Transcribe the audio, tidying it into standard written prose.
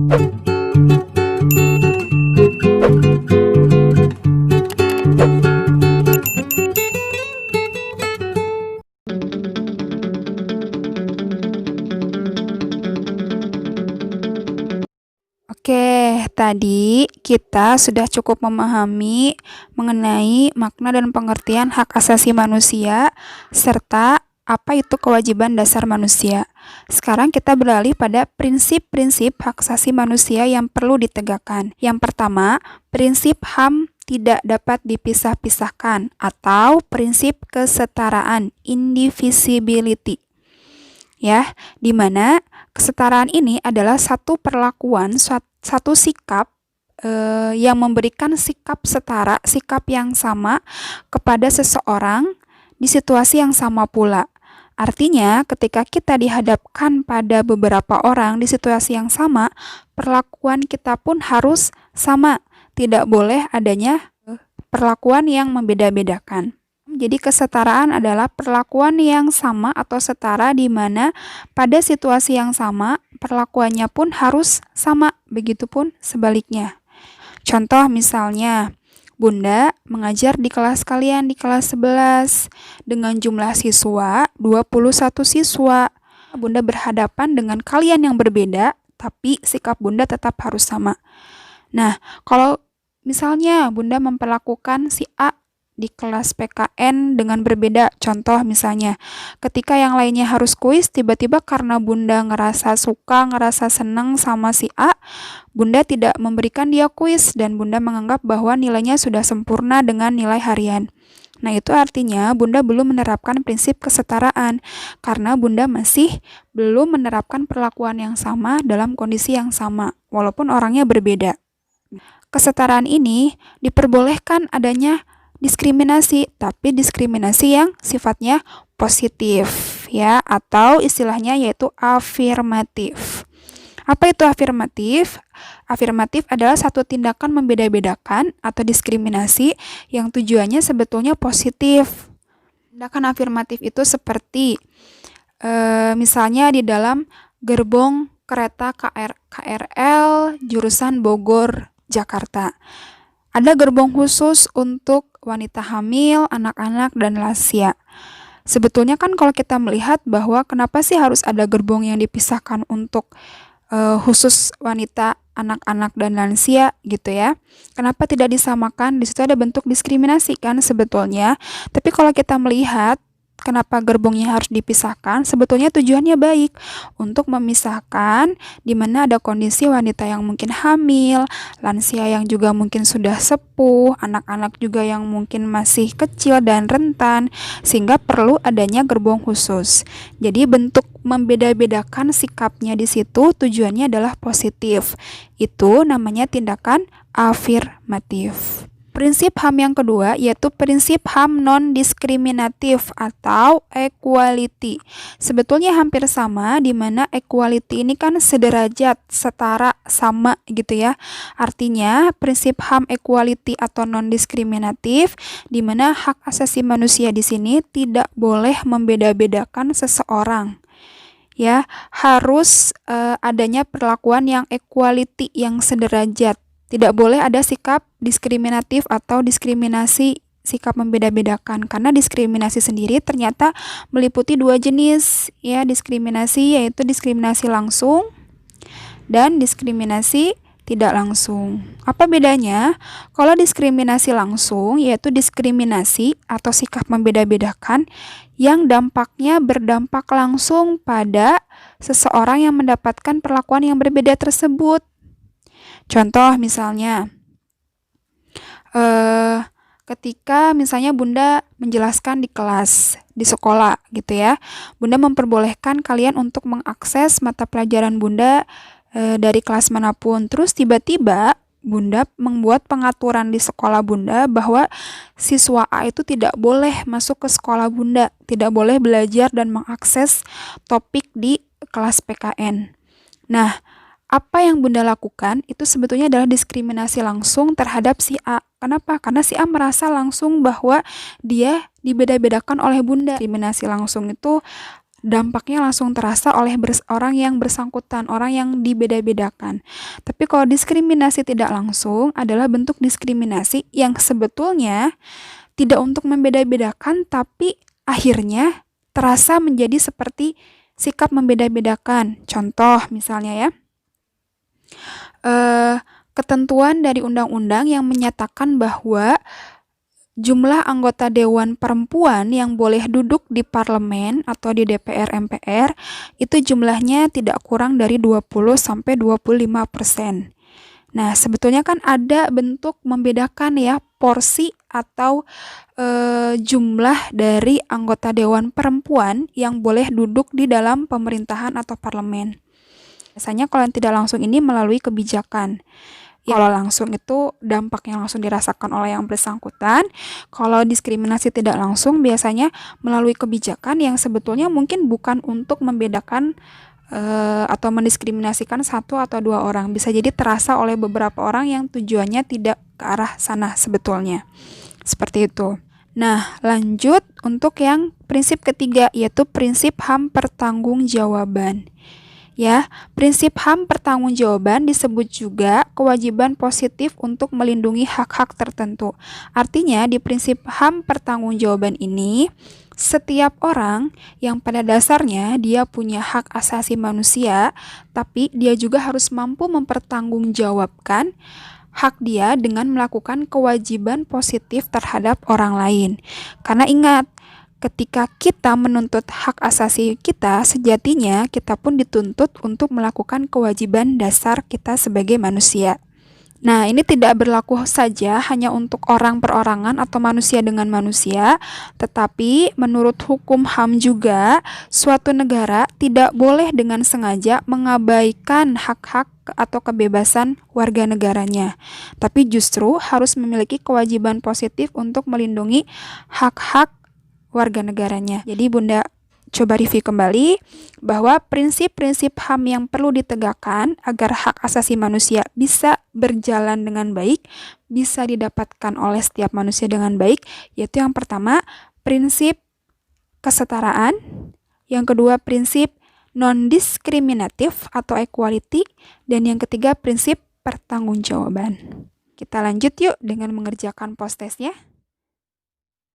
Oke, tadi kita sudah cukup memahami mengenai makna dan pengertian hak asasi manusia, serta apa itu kewajiban dasar manusia. Sekarang kita beralih pada prinsip-prinsip hak asasi manusia yang perlu ditegakkan. Yang pertama, prinsip HAM tidak dapat dipisah-pisahkan atau prinsip kesetaraan, indivisibility. Ya, di mana kesetaraan ini adalah satu perlakuan, satu sikap yang memberikan sikap setara, sikap yang sama kepada seseorang di situasi yang sama pula. Artinya, ketika kita dihadapkan pada beberapa orang di situasi yang sama, perlakuan kita pun harus sama. Tidak boleh adanya perlakuan yang membeda-bedakan. Jadi kesetaraan adalah perlakuan yang sama atau setara di mana pada situasi yang sama perlakuannya pun harus sama, begitupun sebaliknya. Contoh misalnya, Bunda mengajar di kelas kalian di kelas 11 dengan jumlah siswa 21 siswa. Bunda berhadapan dengan kalian yang berbeda, tapi sikap Bunda tetap harus sama. Nah, kalau misalnya Bunda memperlakukan si A di kelas PKN dengan berbeda, contoh misalnya ketika yang lainnya harus kuis, tiba-tiba karena Bunda ngerasa suka, ngerasa senang sama si A, Bunda tidak memberikan dia kuis dan Bunda menganggap bahwa nilainya sudah sempurna dengan nilai harian. Nah, itu artinya Bunda belum menerapkan prinsip kesetaraan karena Bunda masih belum menerapkan perlakuan yang sama dalam kondisi yang sama walaupun orangnya berbeda. Kesetaraan ini diperbolehkan adanya diskriminasi, tapi diskriminasi yang sifatnya positif ya, atau istilahnya yaitu afirmatif. Apa itu afirmatif? Afirmatif adalah satu tindakan membeda-bedakan atau diskriminasi yang tujuannya sebetulnya positif. Tindakan afirmatif itu seperti misalnya di dalam gerbong kereta KRL jurusan Bogor, Jakarta. Ada gerbong khusus untuk wanita hamil, anak-anak, dan lansia. Sebetulnya kan kalau kita melihat bahwa kenapa sih harus ada gerbong yang dipisahkan untuk khusus wanita, anak-anak, dan lansia gitu ya. Kenapa tidak disamakan? Di situ ada bentuk diskriminasi kan sebetulnya. Tapi kalau kita melihat kenapa gerbongnya harus dipisahkan, sebetulnya tujuannya baik untuk memisahkan di mana ada kondisi wanita yang mungkin hamil, lansia yang juga mungkin sudah sepuh, anak-anak juga yang mungkin masih kecil dan rentan, sehingga perlu adanya gerbong khusus. Jadi bentuk membeda-bedakan sikapnya di situ tujuannya adalah positif. Itu namanya tindakan afirmatif. Prinsip HAM yang kedua yaitu prinsip HAM non-diskriminatif atau equality. Sebetulnya hampir sama, di mana equality ini kan sederajat, setara, sama gitu ya. Artinya prinsip HAM equality atau non-diskriminatif, di mana hak asasi manusia di sini tidak boleh membeda-bedakan seseorang. Ya, harus adanya perlakuan yang equality, yang sederajat. Tidak boleh ada sikap diskriminatif atau diskriminasi sikap membeda-bedakan, karena diskriminasi sendiri ternyata meliputi dua jenis ya, diskriminasi yaitu diskriminasi langsung dan diskriminasi tidak langsung. Apa bedanya? Kalau diskriminasi langsung yaitu diskriminasi atau sikap membeda-bedakan yang dampaknya berdampak langsung pada seseorang yang mendapatkan perlakuan yang berbeda tersebut. Contoh misalnya, ketika misalnya Bunda menjelaskan di kelas, di sekolah gitu ya, Bunda memperbolehkan kalian untuk mengakses mata pelajaran Bunda dari kelas manapun. Terus tiba-tiba Bunda membuat pengaturan di sekolah Bunda bahwa siswa A itu tidak boleh masuk ke sekolah Bunda, tidak boleh belajar dan mengakses topik di kelas PKN. Nah, apa yang Bunda lakukan itu sebetulnya adalah diskriminasi langsung terhadap si A. Kenapa? Karena si A merasa langsung bahwa dia dibeda-bedakan oleh Bunda. Diskriminasi langsung itu dampaknya langsung terasa oleh orang yang bersangkutan, orang yang dibeda-bedakan. Tapi kalau diskriminasi tidak langsung adalah bentuk diskriminasi yang sebetulnya tidak untuk membeda-bedakan, tapi akhirnya terasa menjadi seperti sikap membeda-bedakan. Contoh misalnya ya, ketentuan dari undang-undang yang menyatakan bahwa jumlah anggota dewan perempuan yang boleh duduk di parlemen atau di DPR MPR itu jumlahnya tidak kurang dari 20-25%. Nah, sebetulnya kan ada bentuk membedakan ya porsi atau jumlah dari anggota dewan perempuan yang boleh duduk di dalam pemerintahan atau parlemen. Biasanya kalau yang tidak langsung ini melalui kebijakan. Kalau langsung itu dampak yang langsung dirasakan oleh yang bersangkutan. Kalau diskriminasi tidak langsung biasanya melalui kebijakan yang sebetulnya mungkin bukan untuk membedakan atau mendiskriminasikan satu atau dua orang. Bisa jadi terasa oleh beberapa orang yang tujuannya tidak ke arah sana sebetulnya. Seperti itu. Nah, lanjut untuk yang prinsip ketiga, yaitu prinsip HAM pertanggungjawaban. Ya, prinsip HAM pertanggungjawaban disebut juga kewajiban positif untuk melindungi hak-hak tertentu. Artinya, di prinsip HAM pertanggungjawaban ini, setiap orang yang pada dasarnya dia punya hak asasi manusia, tapi dia juga harus mampu mempertanggungjawabkan hak dia dengan melakukan kewajiban positif terhadap orang lain. Karena ingat, ketika kita menuntut hak asasi kita, sejatinya kita pun dituntut untuk melakukan kewajiban dasar kita sebagai manusia. Nah, ini tidak berlaku saja hanya untuk orang perorangan atau manusia dengan manusia, tetapi menurut hukum HAM juga, suatu negara tidak boleh dengan sengaja mengabaikan hak-hak atau kebebasan warga negaranya, tapi justru harus memiliki kewajiban positif untuk melindungi hak-hak warga negaranya. Jadi Bunda coba review kembali bahwa prinsip-prinsip HAM yang perlu ditegakkan agar hak asasi manusia bisa berjalan dengan baik, bisa didapatkan oleh setiap manusia dengan baik, yaitu yang pertama, prinsip kesetaraan, yang kedua, prinsip non-diskriminatif atau equality, dan yang ketiga, prinsip pertanggungjawaban. Kita lanjut yuk dengan mengerjakan post testnya.